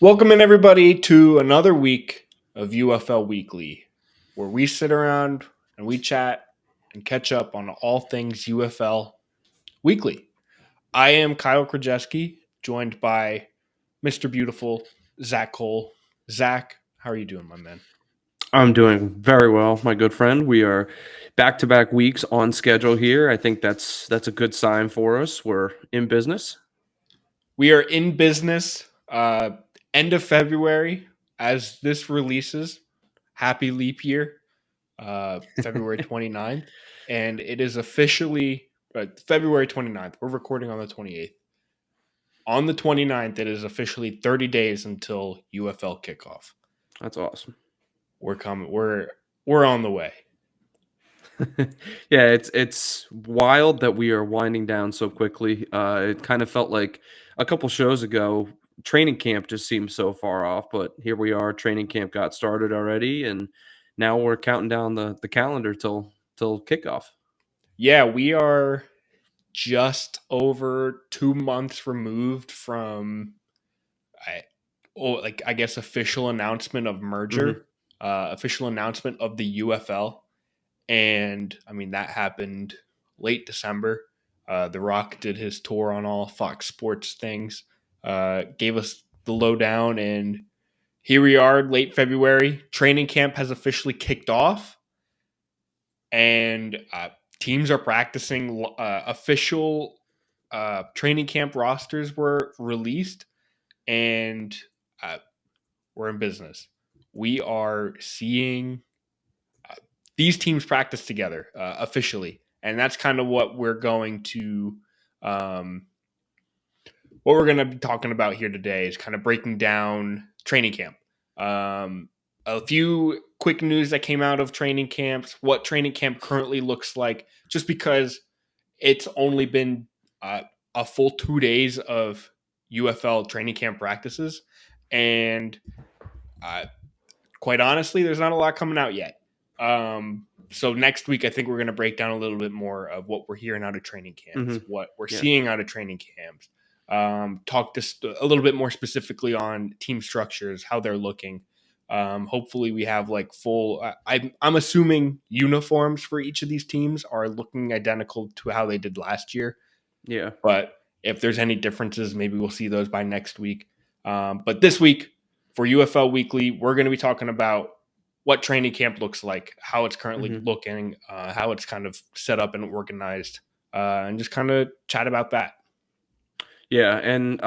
Welcome in everybody to another week of UFL Weekly, where we sit around and we chat and catch up on all things UFL Weekly. I am Kyle Krajewski, joined by Mr. Beautiful Zach Cole. Zach, how are you doing, my man? I'm doing very well, my good friend. We are back-to-back weeks on schedule here. I think that's a good sign for us. We're in business. We are in business end of February as this releases. Happy leap year. February 29th. And it is officially February 29th. We're recording on the 28th. On the 29th, it is officially 30 days until UFL kickoff. That's awesome. We're coming. We're on the way. Yeah, it's wild that we are winding down so quickly. It kind of felt like a couple shows ago, training camp just seemed so far off, but here we are. Training camp got started already, and now we're counting down the calendar till kickoff. Yeah, we are just over 2 months removed from I guess official announcement of hmm merger, official announcement of the UFL. And I mean, that happened late December. The Rock did his tour on all Fox Sports things, gave us the lowdown, and here we are, late February. Training camp has officially kicked off, and teams are practicing. Official training camp rosters were released, and uh, we're in business. We are seeing these teams practice together officially, and that's kind of um, what we're going to be talking about here today is kind of breaking down training camp. A few quick news that came out of training camps, what training camp currently looks like, just because it's only been a full 2 days of UFL training camp practices, and uh, quite honestly, there's not a lot coming out yet. So next week, I think we're going to break down a little bit more of what we're hearing out of training camps, hmm what we're Yeah. seeing out of training camps. Talk just a little bit more specifically on team structures, how they're looking. Hopefully, we have like full. I'm assuming uniforms for each of these teams are looking identical to how they did last year. Yeah. But if there's any differences, maybe we'll see those by next week. But this week for UFL Weekly, we're going to be talking about what training camp looks like, how it's currently hmm looking, how it's kind of set up and organized, and just kind of chat about that. Yeah, and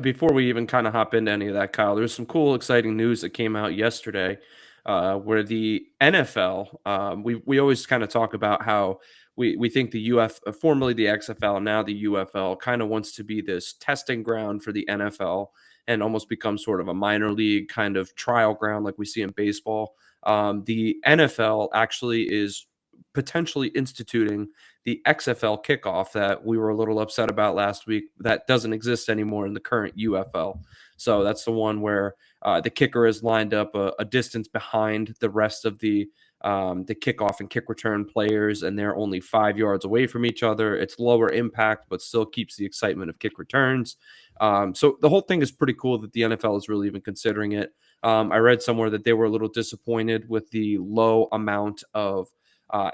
before we even kind of hop into any of that, Kyle, there's some cool, exciting news that came out yesterday, where the NFL. We always kind of talk about how we think the formerly the XFL, now the UFL, kind of wants to be this testing ground for the NFL and almost become sort of a minor league kind of trial ground like we see in baseball. The NFL actually is potentially instituting the XFL kickoff that we were a little upset about last week that doesn't exist anymore in the current UFL. So that's the one where the kicker is lined up a distance behind the rest of the kickoff and kick return players, and they're only 5 yards away from each other. It's lower impact, but still keeps the excitement of kick returns. So the whole thing is pretty cool that the NFL is really even considering it. I read somewhere that they were a little disappointed with the low amount of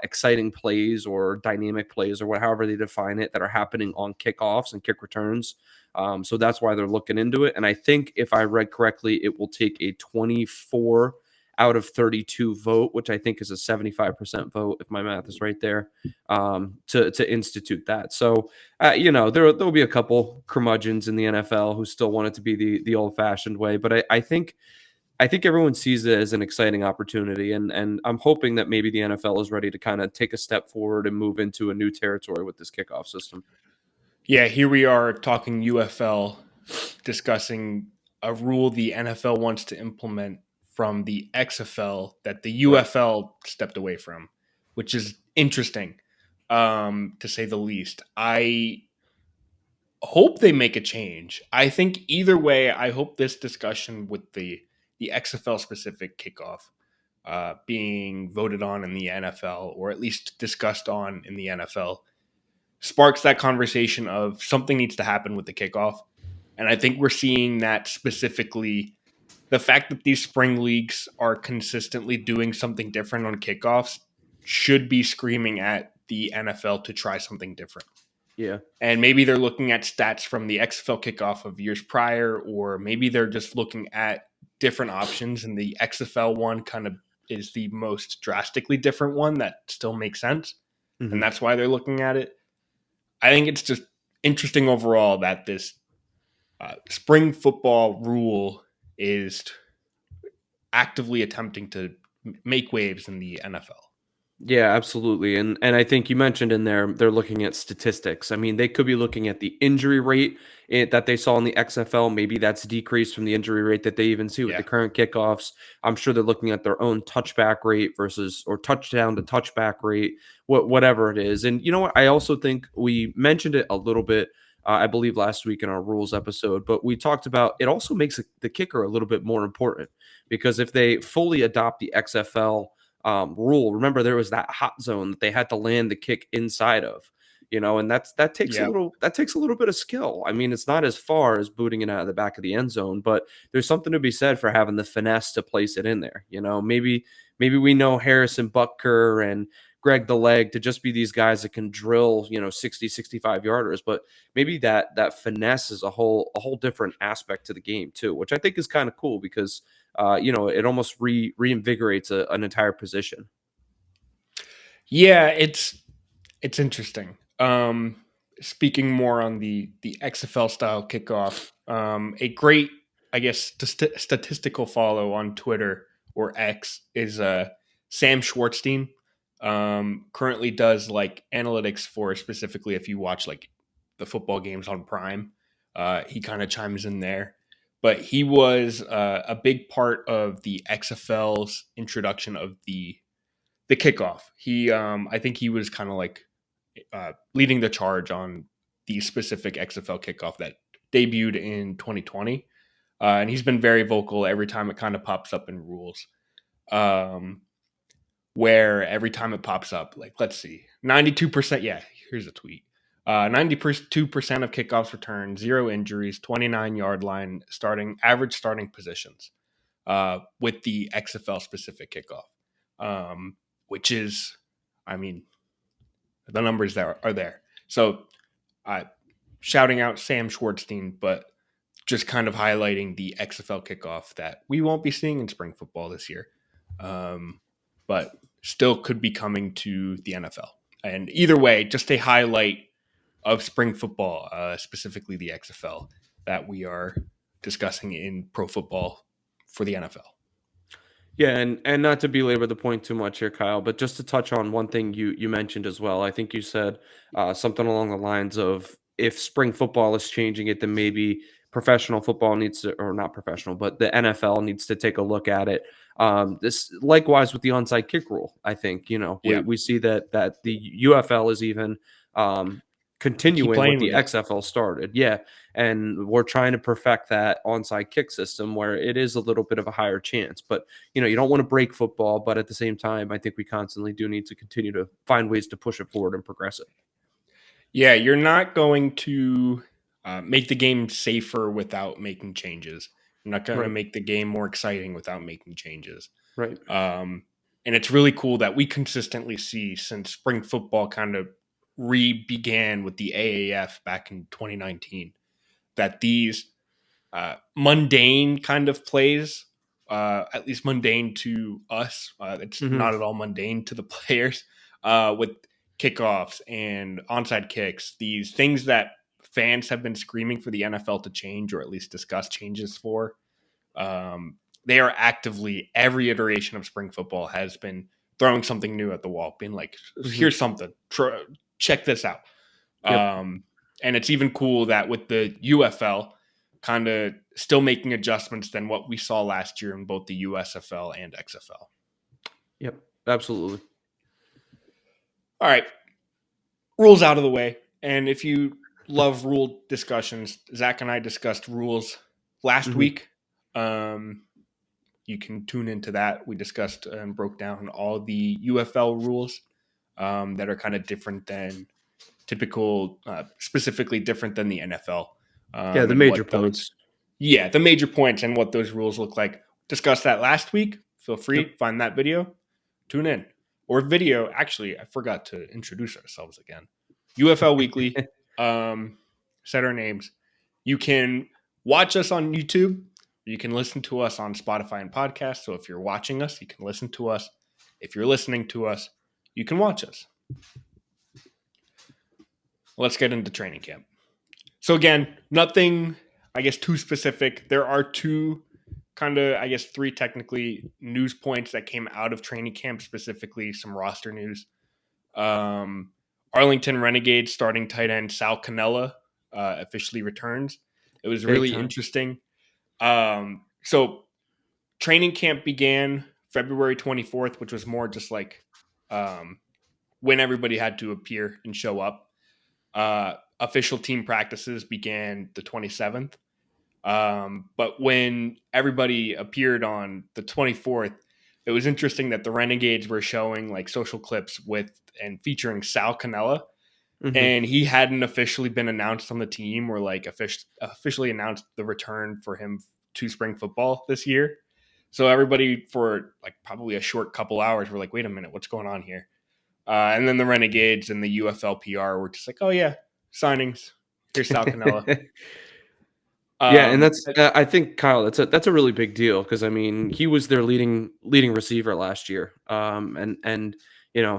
exciting plays or dynamic plays or however they define it that are happening on kickoffs and kick returns. So that's why they're looking into it. And I think if I read correctly, it will take a 24 out of 32 vote, which I think is a 75% vote, if my math is right there, to institute that. So, there'll be a couple curmudgeons in the NFL who still want it to be the old fashioned way, but I think everyone sees it as an exciting opportunity, and I'm hoping that maybe the NFL is ready to kind of take a step forward and move into a new territory with this kickoff system. Yeah, here we are talking UFL, discussing a rule the NFL wants to implement from the XFL that the Right. UFL stepped away from, which is interesting, to say the least. I hope they make a change. I think either way, I hope this discussion with the XFL specific kickoff being voted on in the NFL, or at least discussed on in the NFL, sparks that conversation of something needs to happen with the kickoff. And I think we're seeing that specifically. The fact that these spring leagues are consistently doing something different on kickoffs should be screaming at the NFL to try something different. Yeah. And maybe they're looking at stats from the XFL kickoff of years prior, or maybe they're just looking at different options. And the XFL one kind of is the most drastically different one that still makes sense. And Hmm. that's why they're looking at it. I think it's just interesting overall that this spring football rule is actively attempting to make waves in the NFL. Yeah, absolutely. And I think you mentioned in there they're looking at statistics. I mean, they could be looking at the injury rate that they saw in the XFL. Maybe that's decreased from the injury rate that they even see with the Yeah. current kickoffs. I'm sure they're looking at their own touchback rate versus or touchdown to touchback rate, whatever it is. And you know what? I also think we mentioned it a little bit. I believe last week in our rules episode, but we talked about it also makes the kicker a little bit more important because if they fully adopt the XFL rule. Remember, there was that hot zone that they had to land the kick inside of, and that takes a Yeah. little bit of skill. I mean, it's not as far as booting it out of the back of the end zone, but there's something to be said for having the finesse to place it in there. Maybe we know Harrison Butker and Greg the Leg to just be these guys that can drill, 60, 65 yarders, but maybe that finesse is a whole different aspect to the game too, which I think is kind of cool because it almost reinvigorates an entire position. Yeah, it's interesting. Speaking more on the XFL style kickoff, a great, I guess, statistical follow on Twitter or X is Sam Schwartzstein. Currently does like analytics for specifically if you watch like the football games on Prime. He kind of chimes in there, but he was a big part of the XFL's introduction of the kickoff. I think he was kind of like leading the charge on the specific XFL kickoff that debuted in 2020. And he's been very vocal every time it kind of pops up in rules. Um, where every time it pops up, like, let's see, 92%. Yeah, here's a tweet. 92% of kickoffs returned, 0 injuries, 29-yard line, average starting positions with the XFL specific kickoff, which is, I mean, the numbers that are there. So, uh, shouting out Sam Schwartzstein, but just kind of highlighting the XFL kickoff that we won't be seeing in spring football this year, but still could be coming to the NFL. And either way, just a highlight of spring football, specifically the XFL, that we are discussing in pro football for the NFL. Yeah, and not to belabor the point too much here, Kyle, but just to touch on one thing you mentioned as well. I think you said something along the lines of if spring football is changing it, then maybe professional football needs to, or not professional, but the NFL needs to take a look at it. This likewise with the onside kick rule. I think Yeah, we see that the UFL is even keep continuing what playing the with it. XFL started. Yeah, and we're trying to perfect that onside kick system where it is a little bit of a higher chance, but you don't want to break football, but at the same time, I think we constantly do need to continue to find ways to push it forward and progress it. Yeah, you're not going to make the game safer without making changes. You're not going to Right. make the game more exciting without making changes. Right. Um, and it's really cool that we consistently see since spring football kind of began with the AAF back in 2019 that these mundane kind of plays, at least mundane to us, it's Hmm. not at all mundane to the players, with kickoffs and onside kicks, these things that fans have been screaming for the NFL to change or at least discuss changes for. They are actively, every iteration of spring football has been throwing something new at the wall, being like, Hmm. here's something, check this out. Yep. Um, and it's even cool that with the UFL kind of still making adjustments than what we saw last year in both the USFL and XFL. Yep. Absolutely. All right, rules out of the way. And if you love rule discussions, Zach and I discussed rules last Hmm. week. Um, you can tune into that. We discussed and broke down all the UFL rules that are kind of different than typical, specifically different than the NFL. Yeah, the And major what those, points. yeah, the major points and what those rules look like. Discussed that last week. Feel free, Yep. find that video, tune in. Or video, actually, I forgot to introduce ourselves again. UFL Weekly, said our names. You can watch us on YouTube. You can listen to us on Spotify and podcasts. So if you're watching us, you can listen to us. If you're listening to us, you can watch us. Let's get into training camp. So again, nothing, I guess, too specific. There are two kind of, I guess, three technically news points that came out of training camp, specifically some roster news. Arlington Renegades starting tight end Sal Cannella officially returns. It was Big really time. interesting. So training camp began February 24th, which was more just like when everybody had to appear and show up. Official team practices began the 27th. But when everybody appeared on the 24th, it was interesting that the Renegades were showing like social clips with and featuring Sal Cannella, Mm-hmm. and he hadn't officially been announced on the team or like officially announced the return for him to spring football this year. So everybody for like probably a short couple hours were like, wait a minute, what's going on here? And then the Renegades and the UFL PR were just like, oh yeah, signings. Here's Sal Cannella. Yeah, and Um, that's I think Kyle, that's a really big deal because I mean he was their leading receiver last year, and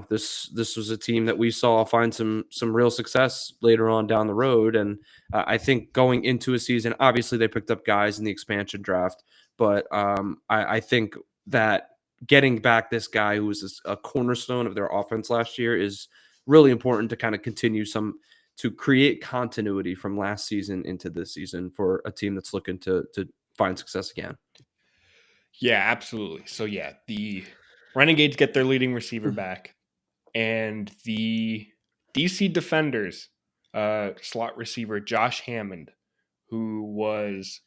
this was a team that we saw find some real success later on down the road, and I think going into a season, obviously they picked up guys in the expansion draft, but I think that getting back this guy who was a cornerstone of their offense last year is really important to kind of continue to create continuity from last season into this season for a team that's looking to find success again. Yeah, absolutely. So yeah, the Renegades get their leading receiver back, and the DC Defenders slot receiver Josh Hammond, who was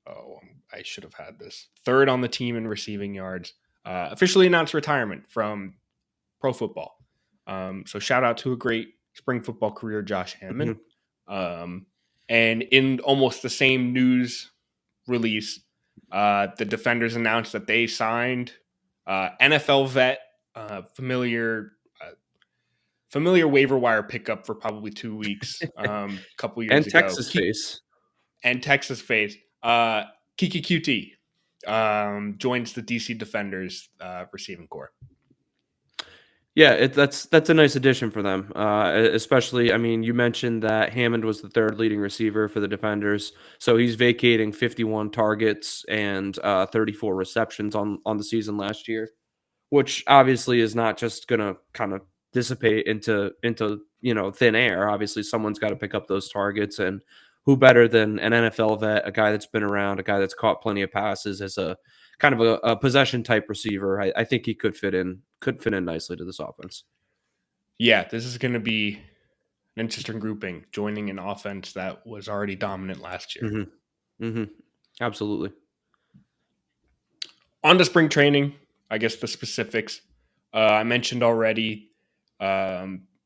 I should have had this third on the team in receiving yards, officially announced retirement from pro football. So shout out to a great spring football career, Josh Hammond. Mhm. Um, and in almost the same news release, the Defenders announced that they signed NFL vet, familiar waiver wire pickup for probably 2 weeks, a couple years And ago, Texas face. and Texas faced Kiki QT joins the DC Defenders receiving core. Yeah, that's a nice addition for them. Especially, I mean, you mentioned that Hammond was the third leading receiver for the Defenders, so he's vacating 51 targets and 34 receptions on the season last year, which obviously is not just going to kind of dissipate into thin air. Obviously, someone's got to pick up those targets, and who better than an NFL vet, a guy that's been around, a guy that's caught plenty of passes as a kind of a possession type receiver. I think he could fit in nicely to this offense. Yeah, this is going to be an interesting grouping, joining an offense that was already dominant last year. Hmm. Hmm. Absolutely. On to spring training, I guess the specifics. I mentioned already.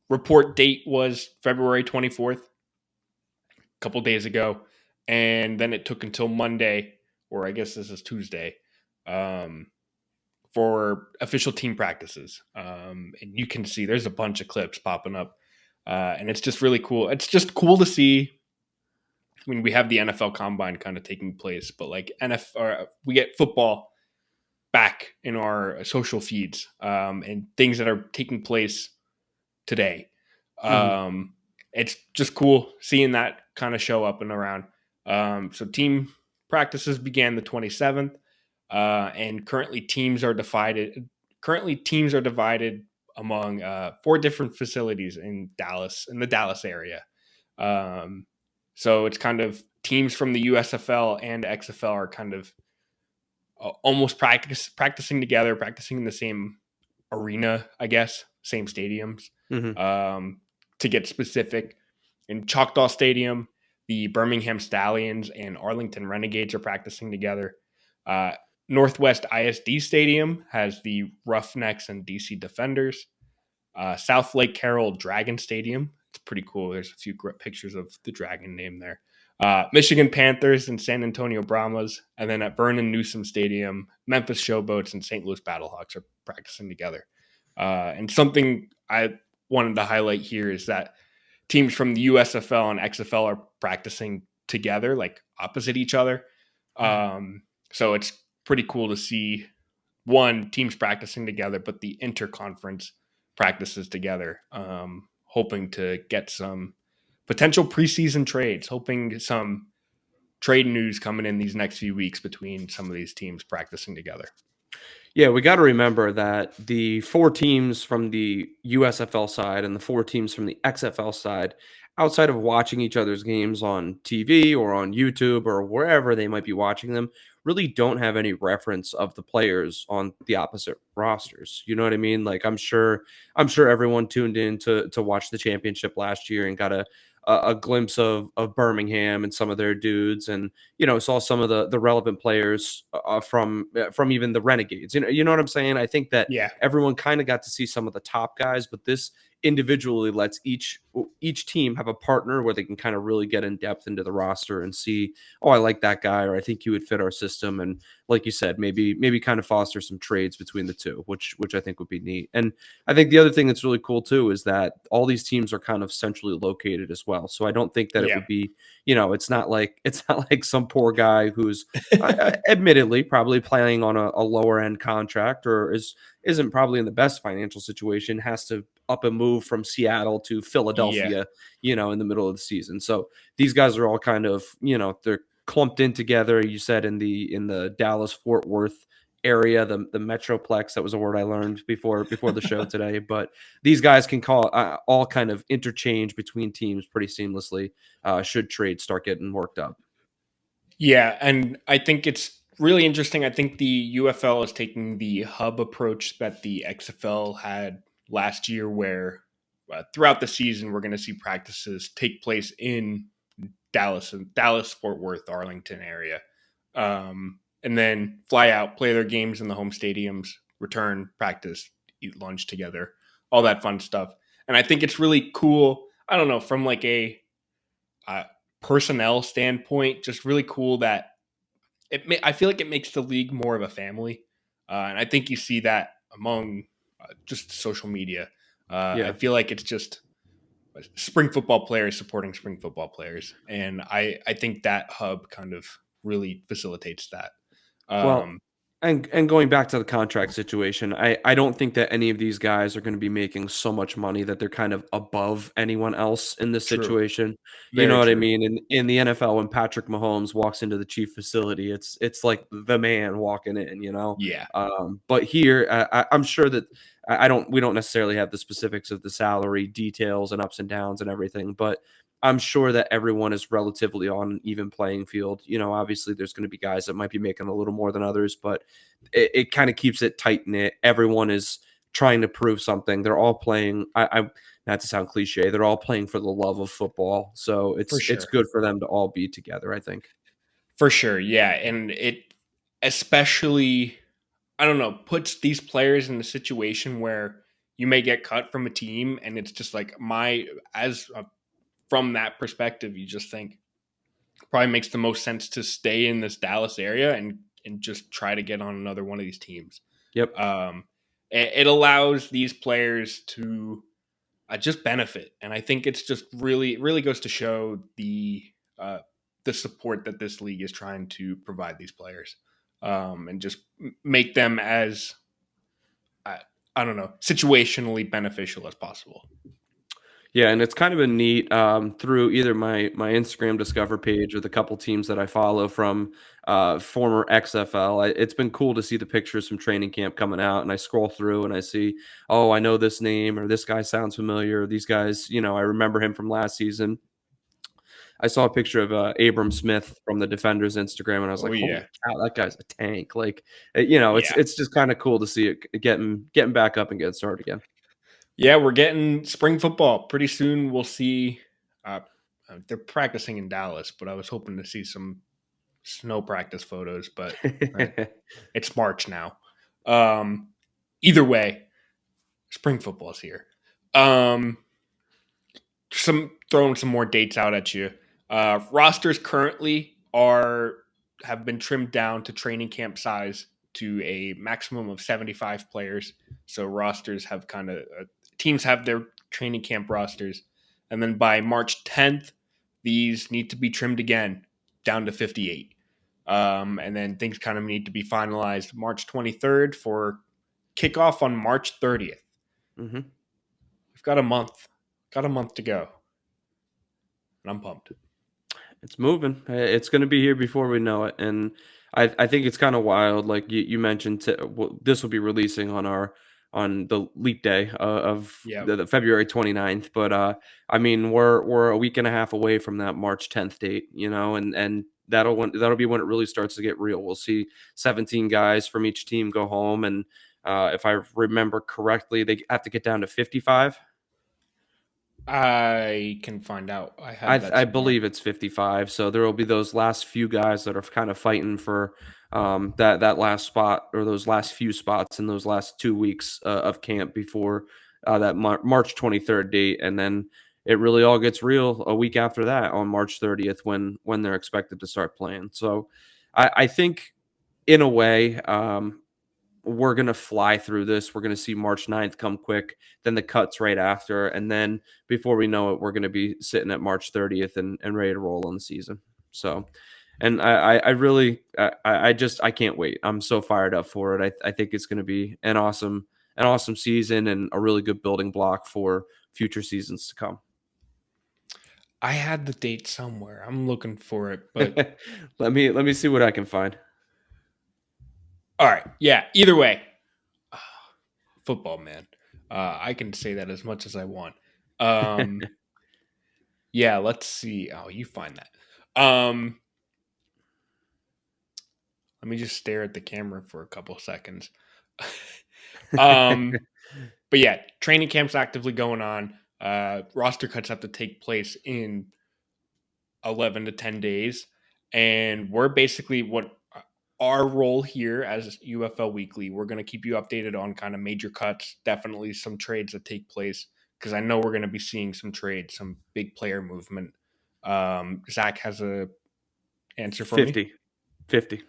Report date was February 24th, a couple days ago. And then it took until Monday, or I guess this is Tuesday, um, for official team practices. And you can see there's a bunch of clips popping up. And it's just really cool. It's just cool to see. I mean, we have the NFL Combine kind of taking place, but like we get football back in our social feeds, and things that are taking place today. Hmm. It's just cool seeing that kind of show up and around. So team practices began the 27th, and currently teams are divided. Currently, teams are divided among four different facilities in the Dallas area. Um, so it's kind of teams from the USFL and XFL are kind of almost practicing together, practicing in the same arena, I guess, same stadiums. Hmm. Um, to get specific, in Choctaw Stadium, the Birmingham Stallions and Arlington Renegades are practicing together. Uh, Northwest ISD Stadium has the Roughnecks and DC Defenders. South Lake Carroll Dragon Stadium. It's pretty cool. There's a few pictures of the Dragon name there. Michigan Panthers and San Antonio Brahmas, and then at Vernon Newsom Stadium, Memphis Showboats and St. Louis Battlehawks are practicing together. And something I wanted to highlight here is that teams from the USFL and XFL are practicing together, like opposite each other. So it's pretty cool to see teams practicing together, but the interconference practices together, hoping to get some potential preseason trades, hoping some trade news coming in these next few weeks between some of these teams practicing together. Yeah, we got to remember that the 4 teams from the USFL side and the 4 teams from the XFL side, outside of watching each other's games on TV or on YouTube or wherever they might be watching them, really don't have any reference of the players on the opposite rosters. You know what I mean? Like I'm sure everyone tuned in to watch the championship last year and got a glimpse of Birmingham and some of their dudes, and saw some of the relevant players from even the Renegades. You know what I'm saying? I think that Yeah. everyone kind of got to see some of the top guys, but this individually lets each team have a partner where they can kind of really get in depth into the roster and see, oh, I like that guy, or I think he would fit our system, and like you said, maybe kind of foster some trades between the two, which I think would be neat. And I think the other thing that's really cool too is that all these teams are kind of centrally located as well. So I don't think that it Yeah. would be, it's not like some poor guy who's admittedly probably playing on a lower end contract or isn't probably in the best financial situation, has to up and move from Seattle to Yeah. Philadelphia, in the middle of the season. So these guys are all kind of, they're clumped in together. You said in the Dallas Fort Worth area, the metroplex. That was a word I learned before the show today. But these guys can call all kind of interchange between teams pretty seamlessly. Should trades start getting worked up. Yeah, and I think it's really interesting. I think the UFL is taking the hub approach that the XFL had last year, where throughout the season we're going to see practices take place in Dallas, Fort Worth, Arlington area, and then fly out, play their games in the home stadiums, return, practice, eat lunch together, all that fun stuff. And I think it's really cool. I don't know, from like a uh, personnel standpoint, just really cool that I feel like it makes the league more of a family, and I think you see that among just social media. I Yeah. feel like it's just spring football players supporting spring football players, and I think that hub kind of really facilitates that. Well, Um, and going back to the contract situation, I don't think that any of these guys are going to be making so much money that they're kind of above anyone else in this True, situation. You know very what I true. mean? In the NFL, when Patrick Mahomes walks into the chief facility, it's like the man walking in. Yeah, But here, I'm sure that we don't necessarily have the specifics of the salary details and ups and downs and everything, but I'm sure that everyone is relatively on an even playing field. Obviously there's going to be guys that might be making a little more than others, but it kind of keeps it tight knit. Everyone is trying to prove something. They're all playing. I not to sound cliche, they're all playing for the love of football. So for it's sure. good for them to all be together, I think. For sure, yeah, and it especially, I don't know, puts these players in a situation where you may get cut from a team, and it's just like from that perspective, you just think probably makes the most sense to stay in this Dallas area and just try to get on another one of these teams. Yep. Um, it allows these players to just benefit, and I think it's just really goes to show uh, the support that this league is trying to provide these players, and just make them as I, I don't know, situationally beneficial as possible. Yeah, and it's kind of a neat through either my Instagram Discover page or the couple teams that I follow from former XFL. It's been cool to see the pictures from training camp coming out, and I scroll through and I see, oh, I know this name, or this guy sounds familiar. These guys, I remember him from last season. I saw a picture of Abram Smith from the Defenders Instagram, and I was Oh like, holy yeah, cow, that guy's a tank! Like, it's yeah, it's just kind of cool to see it getting back up and getting started again. yeah. We're getting spring football pretty soon. We'll see. Uh, they're practicing in Dallas, but I was hoping to see some snow practice photos, but uh, it's March now. Um, Either way, spring football's here. Some throwing some more dates out at you. Rosters currently have been trimmed down to training camp size to a maximum of 75 players. So rosters have teams have their training camp rosters, and then by March 10th, these need to be trimmed again down to 58. And then things kind of need to be finalized March 23rd for kickoff on March 30th. Mm-hmm. We've got a month to go, and I'm pumped. It's moving. It's going to be here before we know it, and I think it's kind of wild. Like you mentioned, this will be releasing on the leap day of Yeah, the February 29th. But I mean, we're a week and a half away from that March 10th date, and that'll be when it really starts to get real. We'll see 17 guys from each team go home, and if I remember correctly, they have to get down to 55. I can find out. I I had that I somewhere. believe it's 55. So there will be those last few guys that are kind of fighting for that last spot or those last few spots in those last 2 weeks of camp before that March 23rd date, and then it really all gets real a week after that on March 30th when they're expected to start playing. So I think in a way. We're going to fly through this. We're going to see March 9th come quick, then the cuts right after. And then before we know it, we're going to be sitting at March 30th and ready to roll on the season. So, and I really, I can't wait. I'm so fired up for it. I think it's going to be an awesome season and a really good building block for future seasons to come. I had the date somewhere. I'm looking for it, but Let me see what I can find. all right. Yeah. Either way, football, man. I can say that as much as I want. Um, yeah. Let's see. Oh, you find that. Let me just stare at the camera for a couple seconds. um, but yeah, training camp's actively going on. Roster cuts have to take place in 11 to 10 days. And we're basically what our role here as UFL Weekly, we're going to keep you updated on kind of major cuts, definitely some trades that take place, because I know we're going to be seeing some trades, some big player movement. Zach has a answer for me. 50, 50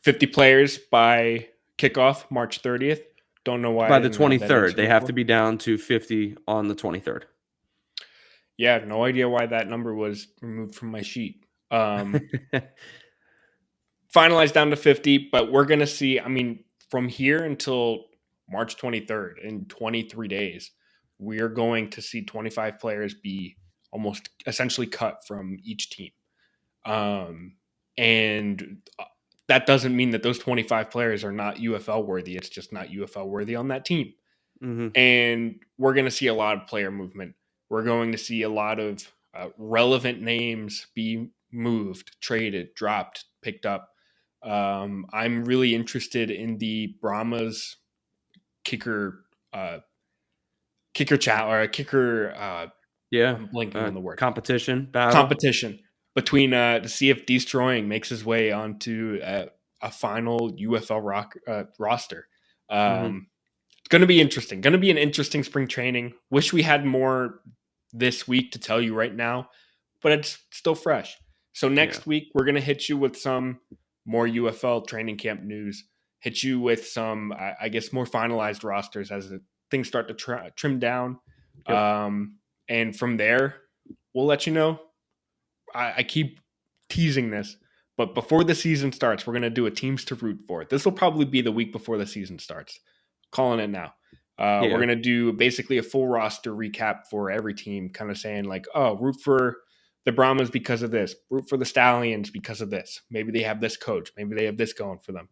50 players by kickoff March 30th. Don't know why I by the didn't have that 23rd. answer They have before. to be down to 50 on the 23rd. Yeah, no idea why that number was removed from my sheet. Finalized down to 50, but we're going to see, I mean, from here until March 23rd, in 23 days, we're going to see 25 players be almost essentially cut from each team. Um, and that doesn't mean that those 25 players are not UFL worthy. It's just not UFL worthy on that team. Hmm. And we're going to see a lot of player movement. We're going to see a lot of relevant names be moved, traded, dropped, picked up. I'm really interested in the Brahmas kicker, kicker chat or kicker. Yeah. I'm blanking on the word. Competition, battle. Competition between to see if Destroying makes his way onto a final UFL roster. Hmm. It's going to be interesting. Going to be an interesting spring training. Wish we had more this week to tell you right now, but it's still fresh. So Yeah. next week we're going to hit you with some more UFL training camp news. Hit you with some, I guess, more finalized rosters as things start to trim down. Yep. And from there, we'll let you know. I keep teasing this, but before the season starts, we're going to do a teams to root for. This will probably be the week before the season starts. Calling it now. We're Yeah. going to do basically a full roster recap for every team, kind of saying, like, oh, root for the Brahmas because of this, root for the Stallions because of this. Maybe they have this coach, maybe they have this going for them.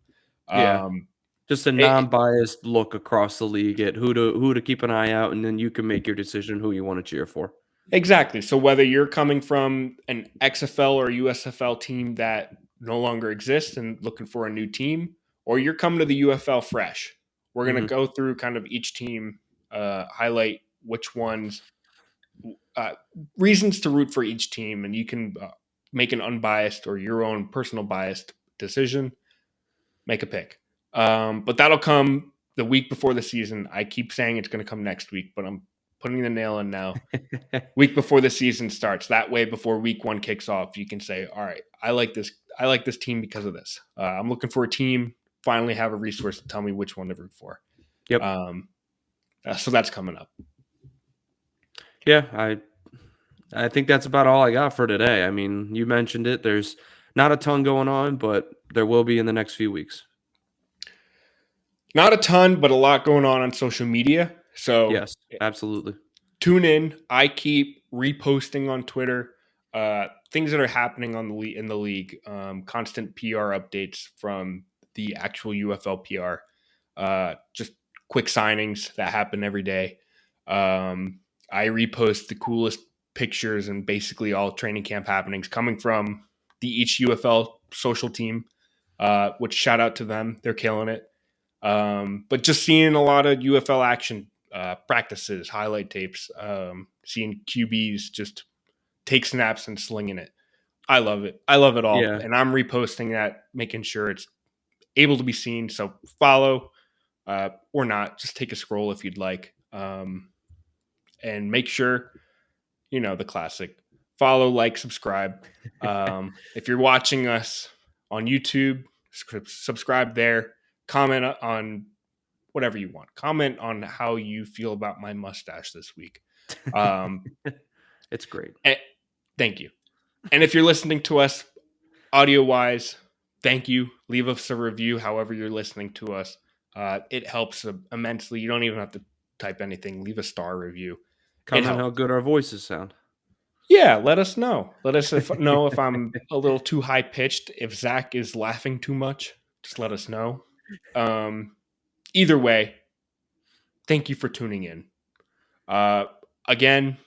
Yeah. Um, Just a it, non-biased look across the league at who to keep an eye out, and then you can make your decision who you want to cheer for. Exactly. So whether you're coming from an XFL or USFL team that no longer exists and looking for a new team, or you're coming to the UFL fresh, we're going to Hmm. go through kind of each team, highlight which ones, uh, reasons to root for each team, and you can make an unbiased or your own personal biased decision, make a pick. But that'll come the week before the season. I keep saying it's going to come next week, but I'm putting the nail in now. Week before the season starts. That way, before week 1 kicks off, you can say, all right, I like this team because of this. I'm looking for a team, finally have a resource to tell me which one to root for. Yep. So that's coming up. Yeah, I think that's about all I got for today. I mean, you mentioned it. There's not a ton going on, but there will be in the next few weeks. Not a ton, but a lot going on social media. So Yes, absolutely. tune in. I keep reposting on Twitter things that are happening in the league. Constant PR updates from the actual UFL PR. Just quick signings that happen every day. I repost the coolest pictures and basically all training camp happenings coming from each UFL social team. Which shout out to them, they're killing it. But just seeing a lot of UFL action, practices, highlight tapes, seeing QBs just take snaps and slinging it. I love it. I love it all. Yeah. And I'm reposting that, making sure it's able to be seen. So follow or not, just take a scroll if you'd like. And make sure, the classic follow, like, subscribe. If you're watching us on YouTube, subscribe there. Comment on whatever you want. Comment on how you feel about my mustache this week. It's great. Thank you. And if you're listening to us audio wise, thank you. Leave us a review however you're listening to us. It helps immensely. You don't even have to type anything. Leave a star review. Comment how good our voices sound. Yeah, let us know. Let us know if I'm a little too high pitched. If Zach is laughing too much, just let us know. Either way, thank you for tuning in. Again,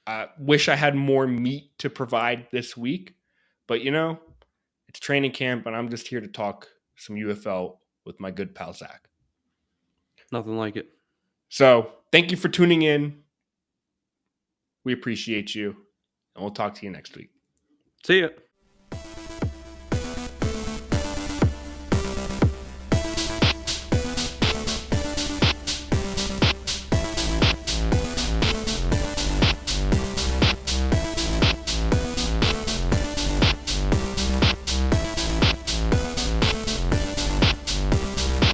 I wish I had more meat to provide this week, but it's training camp and I'm just here to talk some UFL with my good pal Zach. Nothing like it. So thank you for tuning in. We appreciate you, and we'll talk to you next week. See ya.